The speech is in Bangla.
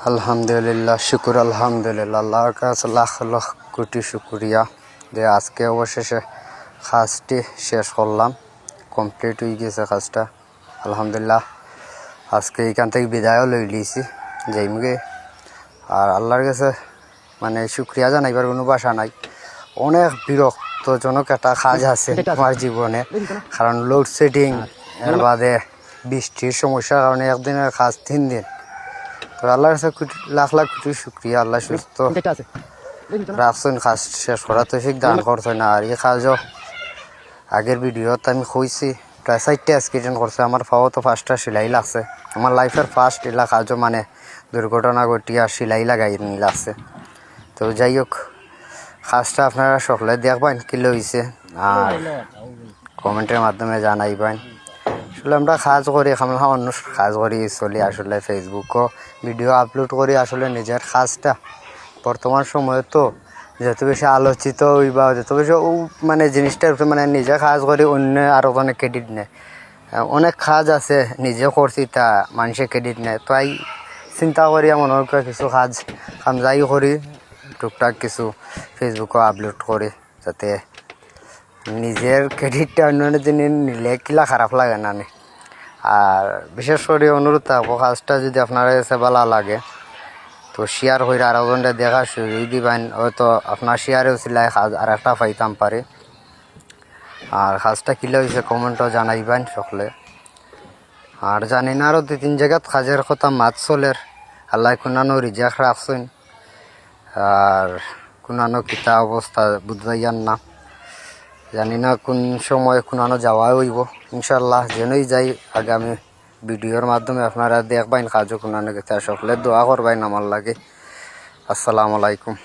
আলহামদুলিল্লাহ, শুকুর আলহামদুলিল্লাহ, আল্লাহর কাছে লাখ লাখ কোটি শুক্রিয়া যে আজকে অবশেষে কাজটি শেষ করলাম, কমপ্লিট হয়ে গেছে কাজটা। আলহামদুলিল্লাহ, আজকে এখান থেকে বিদায়ও লই লিয়েছি যাইমগে। আর আল্লাহর কাছে মানে শুক্রিয়া জানাইবার কোনো ভাষা নাই। অনেক বিরক্তজনক একটা কাজ আছে আমার জীবনে, কারণ লোডশেডিং এর বাদে বৃষ্টির সমস্যার কারণে একদিনের কাজ 3 দিন। তো আল্লাহর কাছে লাখ লাখ কোটি শুক্রিয়া, আল্লাহ সুস্থ রাখছেন, কাজ শেষ করা তো ঠিক দান করছে না। আর এই কাজও আগের ভিডিওত আমি কইছি প্রায় 4টা অ্যাক্সিডেন্ট করছে, আমার পাও তো 5টা সেলাই লাগছে। আমার লাইফের ফার্স্ট এলা কাজও মানে দুর্ঘটনা ঘটিয়া সেলাই লাগাই নি লাগছে। তো যাই হোক, কাজটা আপনারা সকলে দেখবেন কি লইছে আর কমেন্টের মাধ্যমে জানাইবেন। আসলে আমরা কাজ করি, আমরা অন্য কাজ করি চলি, আসলে ফেসবুকও ভিডিও আপলোড করি। আসলে নিজের কাজটা বর্তমান সময়ে তো যত বেশি আলোচিত হইবা, যত বেশি মানে জিনিসটার উপরে মানে নিজে কাজ করি, অন্য আরও অনেক ক্রেডিট নেয়। অনেক কাজ আছে নিজে করছি তা মানুষে ক্রেডিট নেয়। তাই চিন্তা করি এমন কিছু কাজ যাই করি টুকটাক কিছু ফেসবুকও আপলোড করি, যাতে নিজের ক্রেডিটটা অন্যান্য জিনিস নিলে কিলা খারাপ লাগে না। আর বিশেষ করে অনুরোধ থাকবো, কাজটা যদি আপনার কাছে ভালো লাগে তো শেয়ার করে আরও জনটা দেখার সুযোগ দিবেন। হয়তো আপনার শেয়ারেও সিলাই কাজ আর একটা পাইতাম পারে। আর কাজটা কিলা হয়েছে কমেন্টও জানাইবেন সকলে। আর জানি না আরও 2-3 জায়গাত কাজের কথা মাত চলের, আল্লাহ কোনানো রিজাক রাখছেন আর কোনানো কিতা অবস্থা বুঝাইয়ান না। জানি না কোন সময় কোনানো যাওয়া হইব। ইনশাল্লাহ যেনই যাই আগামী ভিডিওর মাধ্যমে আপনারা দেখবেন কাজও কোনানো গেছে। সকলে দোয়া করবেন আমার লাগে। আসসালামু আলাইকুম।